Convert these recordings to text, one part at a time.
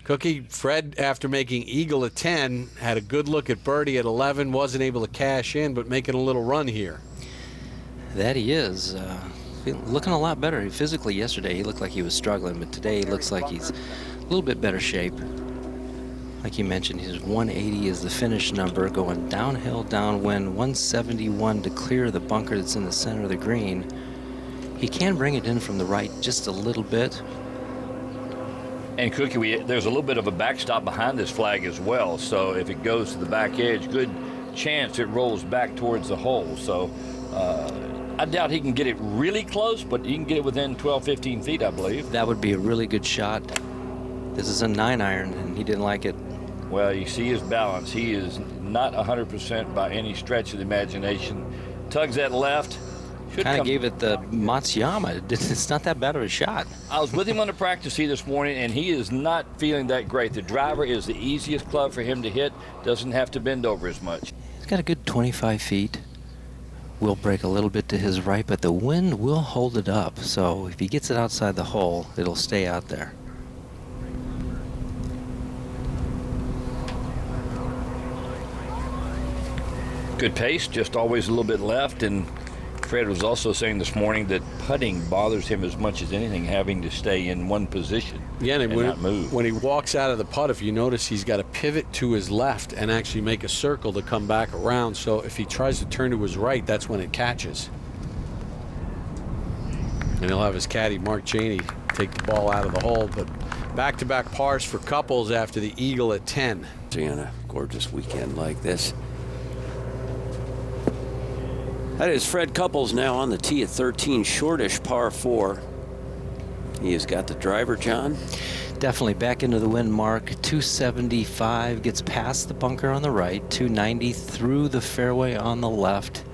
Cookie, Fred, after making eagle at 10, had a good look at birdie at 11, wasn't able to cash in, but making a little run here. That he is. Looking a lot better. Physically yesterday, he looked like he was struggling, but today he looks like he's a little bit better shape. Like you mentioned, his 180 is the finish number, going downhill, downwind, 171 to clear the bunker that's in the center of the green. He can bring it in from the right just a little bit. And Cookie, there's a little bit of a backstop behind this flag as well, so if it goes to the back edge, good chance it rolls back towards the hole. So I doubt he can get it really close, but he can get it within 12, 15 feet, I believe. That would be a really good shot. This is a 9-iron, and he didn't like it. Well, you see his balance. He is not 100% by any stretch of the imagination. Tugs that left. Kind of gave it the Matsuyama. It's not that bad of a shot. I was with him on the practice tee this morning, and he is not feeling that great. The driver is the easiest club for him to hit. Doesn't have to bend over as much. He's got a good 25 feet. Will break a little bit to his right, but the wind will hold it up. So if he gets it outside the hole, it'll stay out there. Good pace, just always a little bit left. And Fred was also saying this morning that putting bothers him as much as anything, having to stay in one position and not move. When he walks out of the putt, if you notice, he's got to pivot to his left and actually make a circle to come back around. So if he tries to turn to his right, that's when it catches. And he'll have his caddy, Mark Cheney, take the ball out of the hole. But back-to-back pars for Couples after the eagle at 10. On a gorgeous weekend like this. That is Fred Couples now on the tee at 13, shortish par 4. He has got the driver, John. Definitely back into the wind mark. 275 gets past the bunker on the right. 290 through the fairway on the left.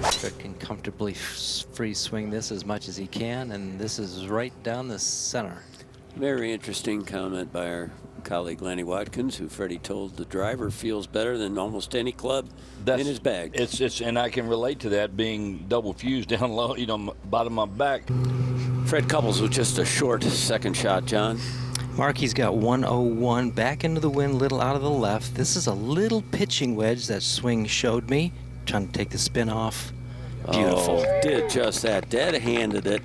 Fred can comfortably free swing this as much as he can, and this is right down the center. Very interesting comment by our colleague Lanny Watkins, who Freddie told the driver feels better than almost any club in his bag. It's and I can relate to that, being double fused down low, bottom of my back. Fred Couples with just a short second shot, John. Mark, he's got 101 back into the wind, little out of the left. This is a little pitching wedge that swing showed me. Trying to take the spin off. Beautiful. Oh, did just that. Dead-handed it.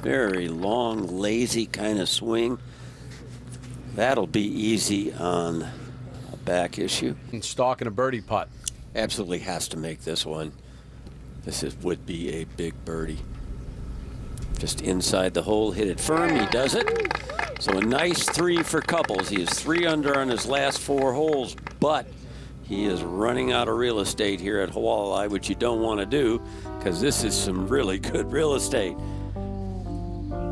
Very long, lazy kind of swing. That'll be easy on a back issue. And stalking a birdie putt. Absolutely has to make this one. Would be a big birdie. Just inside the hole, hit it firm. He does it. So a nice 3 for Couples. He is 3 under on his last 4 holes, but he is running out of real estate here at Hawaii, which you don't want to do, because this is some really good real estate.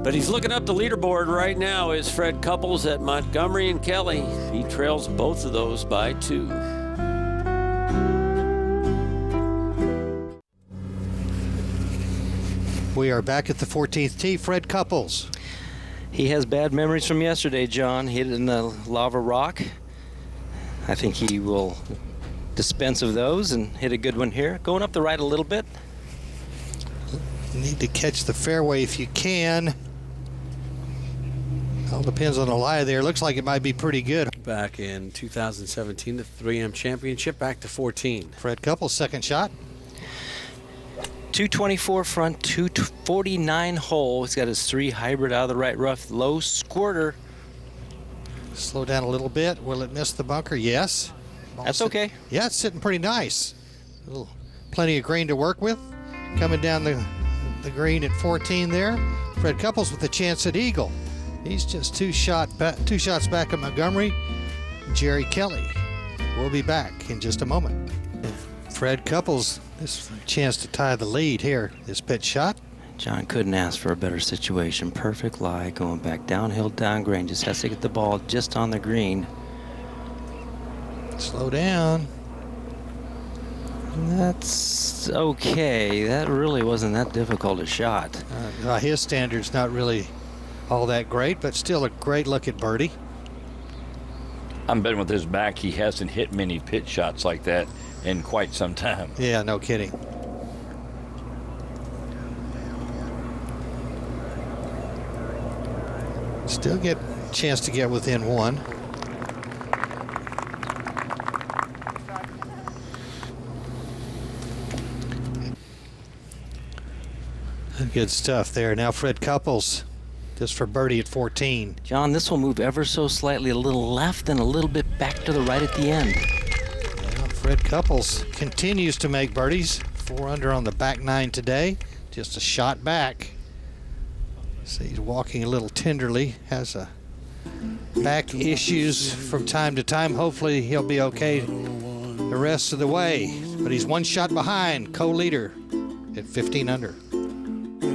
But he's looking up the leaderboard right now is Fred Couples at Montgomery and Kelly. He trails both of those by 2. We are back at the 14th tee. Fred Couples. He has bad memories from yesterday, John. Hit it in the lava rock. I think he will dispense of those and hit a good one here. Going up the right a little bit. You need to catch the fairway if you can. All depends on the lie there. Looks like it might be pretty good. Back in 2017, the 3M Championship, back to 14. Fred Couples, second shot. 224 front, 249 hole. He's got his 3 hybrid out of the right rough. Low squirter. Slow down a little bit. Will it miss the bunker? Yes. That's okay. Yeah, it's sitting pretty nice. Plenty of green to work with. Coming down the green at 14 there. Fred Couples with a chance at eagle. He's just 2 shots back at Montgomery. Jerry Kelly will be back in just a moment. Fred Couples, this chance to tie the lead here. This pitch shot. John couldn't ask for a better situation. Perfect lie, going back downhill, down green. Just has to get the ball just on the green. Slow down. That's okay. That really wasn't that difficult a shot. His standard's not really all that great, but still a great look at birdie. I'm betting with his back, he hasn't hit many pitch shots like that in quite some time. Yeah, no kidding. Still get a chance to get within one. Good stuff there. Now Fred Couples, just for birdie at 14. John, this will move ever so slightly a little left and a little bit back to the right at the end. Well, Fred Couples continues to make birdies. 4 under on the back 9 today. Just a shot back. So he's walking a little tenderly. Has a back issues from time to time. Hopefully he'll be okay the rest of the way. But he's 1 shot behind, co-leader at 15 under.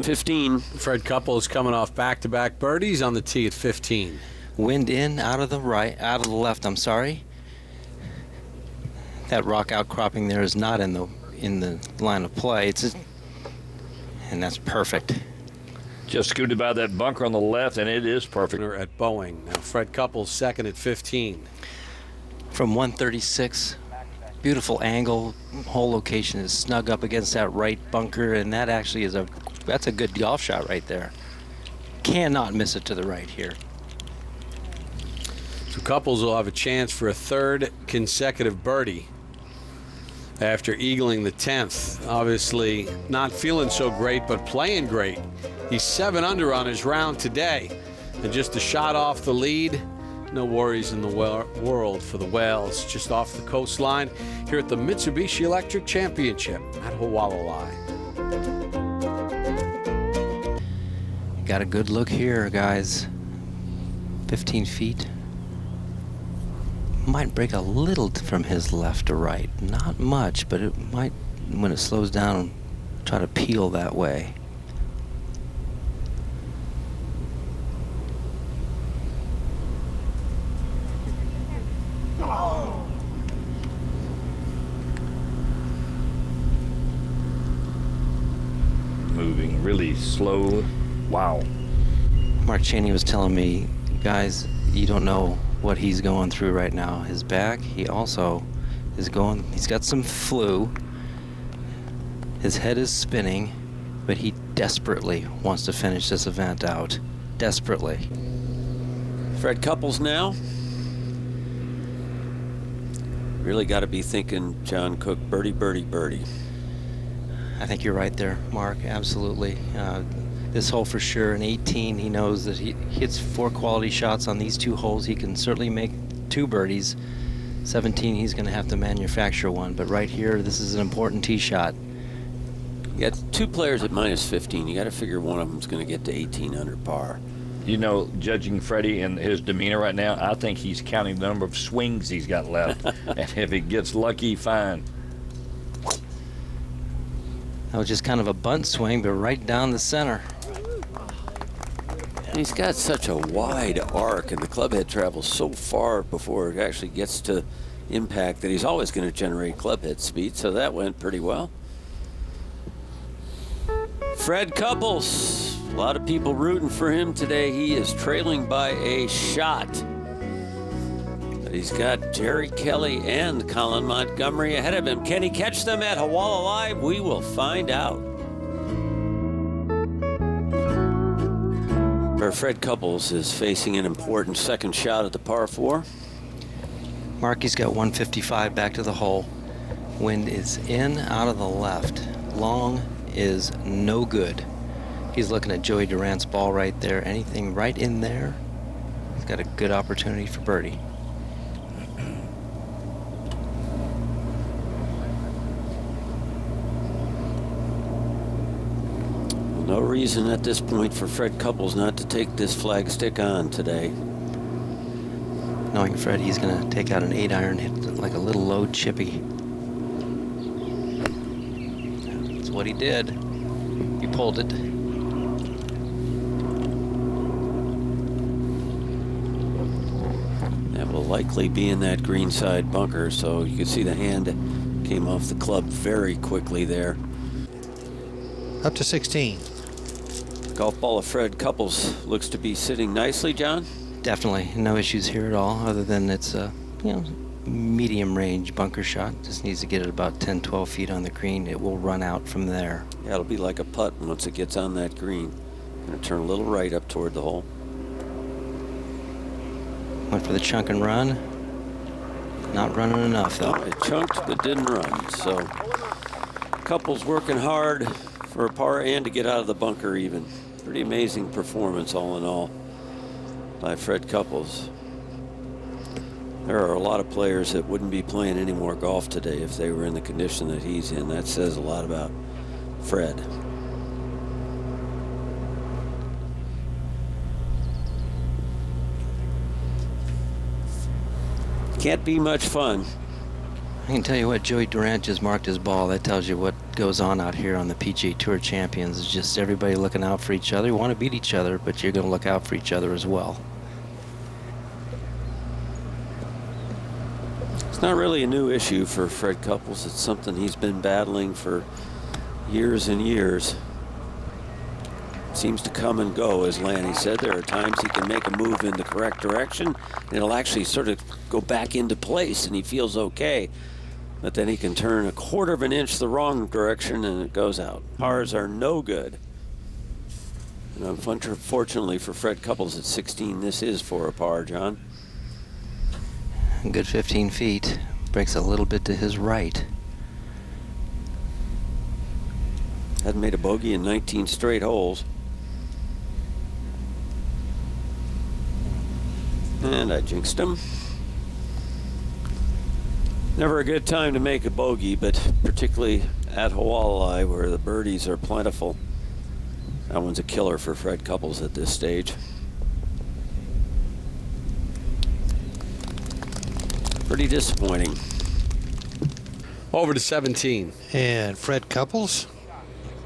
15. Fred Couples coming off back-to-back birdies on the tee at 15. Wind in, out of the left, I'm sorry. That rock outcropping there is not in the line of play. And that's perfect. Just scooted by that bunker on the left, and it is perfect. At Boeing. Now Fred Couples second at 15. From 136, beautiful angle. Hole location is snug up against that right bunker, and that actually is that's a good golf shot right there. Cannot miss it to the right here. So Couples will have a chance for a 3rd consecutive birdie after eagling the 10th. Obviously not feeling so great, but playing great. He's 7 under on his round today, and just a shot off the lead. No worries in the world for the Whales, just off the coastline here at the Mitsubishi Electric Championship at Hualalai. Got a good look here, guys. 15 feet. Might break a little from his left to right. Not much, but it might, when it slows down, try to peel that way. Moving really slow. Wow. Mark Cheney was telling me, guys, you don't know what he's going through right now. His back, he also is he's got some flu. His head is spinning, but he desperately wants to finish this event out. Desperately. Fred Couples now. Really got to be thinking, John Cook, birdie, birdie, birdie. I think you're right there, Mark, absolutely. This hole for sure, in 18, he knows that he hits 4 quality shots on these 2 holes. He can certainly make 2 birdies. 17, he's going to have to manufacture one. But right here, this is an important tee shot. You got 2 players at minus 15. You got to figure one of them's going to get to 18 under par. You know, judging Freddie and his demeanor right now, I think he's counting the number of swings he's got left. And if he gets lucky, fine. That was just kind of a bunt swing, but right down the center. He's got such a wide arc, and the club head travels so far before it actually gets to impact that he's always going to generate club head speed, so that went pretty well. Fred Couples, a lot of people rooting for him today. He is trailing by a shot. But he's got Jerry Kelly and Colin Montgomery ahead of him. Can he catch them at Hualalai? We will find out. Fred Couples is facing an important 2nd shot at the par 4. Marky's got 155 back to the hole. Wind is in, out of the left. Long is no good. He's looking at Joey Durant's ball right there. Anything right in there, he's got a good opportunity for birdie. No reason at this point for Fred Couples not to take this flagstick on today. Knowing Fred, he's going to take out an 8-iron, hit like a little low chippy. That's what he did. He pulled it. That will likely be in that green side bunker, so you can see the hand came off the club very quickly there. Up to 16. Golf ball of Fred Couples looks to be sitting nicely, John. Definitely no issues here at all, other than it's a medium range bunker shot. Just needs to get it about 10-12 feet on the green. It will run out from there. Yeah, it'll be like a putt once it gets on that green. Gonna turn a little right up toward the hole. Went for the chunk and run. Not running enough, though. It chunked but didn't run. So Couples working hard for a par and to get out of the bunker even. Pretty amazing performance all in all by Fred Couples. There are a lot of players that wouldn't be playing any more golf today if they were in the condition that he's in. That says a lot about Fred. Can't be much fun. I can tell you what, Joey Durant just marked his ball. That tells you what goes on out here on the PGA Tour Champions. It's just everybody looking out for each other. You want to beat each other, but you're going to look out for each other as well. It's not really a new issue for Fred Couples. It's something he's been battling for years and years. Seems to come and go, as Lanny said. There are times he can make a move in the correct direction, and it'll actually sort of go back into place, and he feels okay. But then he can turn a quarter of an inch the wrong direction, and it goes out. Pars are no good. And unfortunately for Fred Couples at 16, this is for a par, John. A good 15 feet. Breaks a little bit to his right. Hadn't made a bogey in 19 straight holes. And I jinxed him. Never a good time to make a bogey, but particularly at Hawaii where the birdies are plentiful. That one's a killer for Fred Couples at this stage. Pretty disappointing. Over to 17. And Fred Couples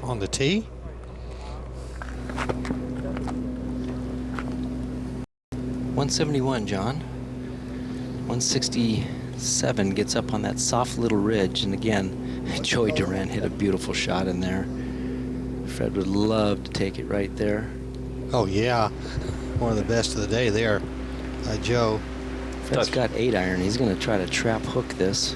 on the tee. .171, John. 167 gets up on that soft little ridge, and again, Joey Durant hit a beautiful shot in there. Fred would love to take it right there. Oh yeah, one of the best of the day there, Joe. Fred's got 8-iron. He's going to try to trap hook this.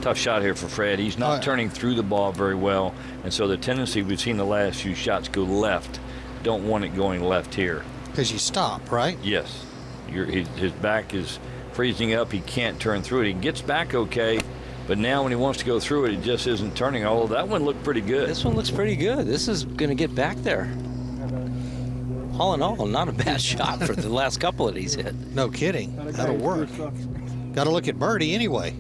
Tough shot here for Fred. He's not turning through the ball very well, and so the tendency we've seen the last few shots go left. Don't want it going left here. Because you stop, right? Yes. His back is freezing up. He can't turn through it. He gets back okay, but now when he wants to go through it, it just isn't turning. Although that one looked pretty good. This one looks pretty good. This is going to get back there. All in all, not a bad shot for the last couple that he's hit. No kidding. That'll work. Got to look at birdie anyway.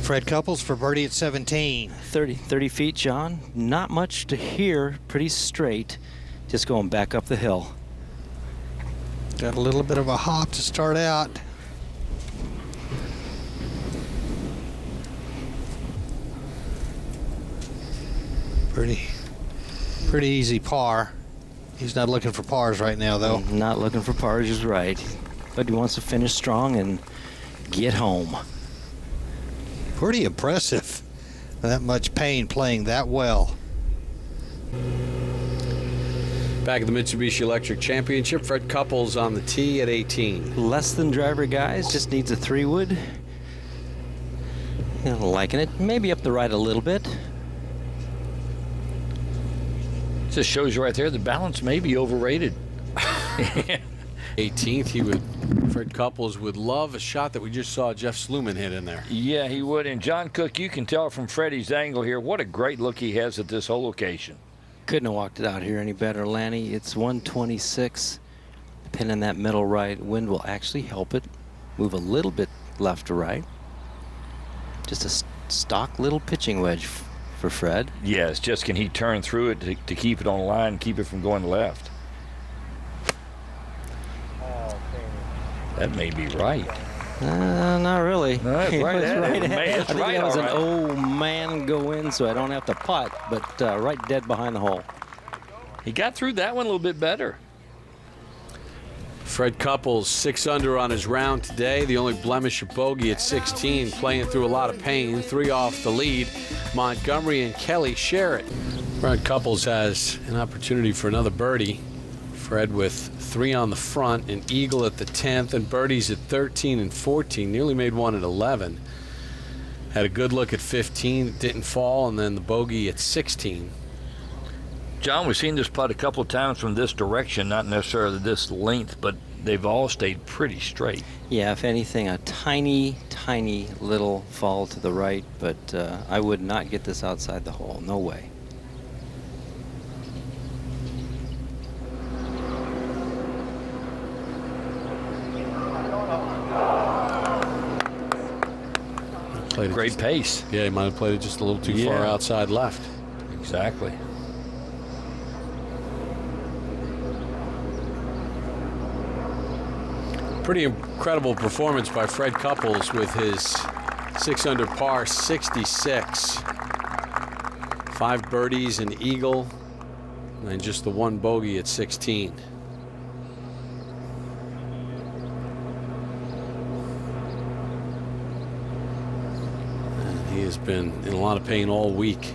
Fred Couples for birdie at 17. 30 feet, John. Not much to hear. Pretty straight. Just going back up the hill. Got a little bit of a hop to start out. Pretty easy par. He's not looking for pars right now, though. Not looking for pars is right. But he wants to finish strong and get home. Pretty impressive. That much pain playing that well. Back at the Mitsubishi Electric Championship, Fred Couples on the tee at 18. Less than driver, guys. Just needs a 3-wood. Liking it. Maybe up the right a little bit. Just shows you right there the balance may be overrated. 18th, Fred Couples would love a shot that we just saw Jeff Sluman hit in there. Yeah, he would. And John Cook, you can tell from Freddie's angle here what a great look he has at this whole location. Couldn't have walked it out here any better, Lanny. It's 126. Pin in that middle right. Wind will actually help it move a little bit left to right. Just a stock little pitching wedge for Fred. Yeah, it's just can he turn through it to keep it on the line and keep it from going left. That may be right. Not really. No, it's right ahead. It's I think right, that was all an right. oh man go in, so I don't have to putt, but right dead behind the hole. He got through that one a little bit better. Fred Couples 6 under on his round today. The only blemish of bogey at 16, playing through a lot of pain. 3 off the lead. Montgomery and Kelly share it. Fred Couples has an opportunity for another birdie. Fred with 3 on the front, an eagle at the 10th, and birdies at 13 and 14. Nearly made one at 11. Had a good look at 15, it didn't fall, and then the bogey at 16. John, we've seen this putt a couple of times from this direction, not necessarily this length, but they've all stayed pretty straight. Yeah, if anything, a tiny, tiny little fall to the right, but I would not get this outside the hole. No way. Played it Great just- pace. Yeah, he might have played it just a little too far Yeah. outside left. Exactly. Pretty incredible performance by Fred Couples with his 6 under par 66. 5 birdies, an eagle, and just the 1 bogey at 16. And he has been in a lot of pain all week.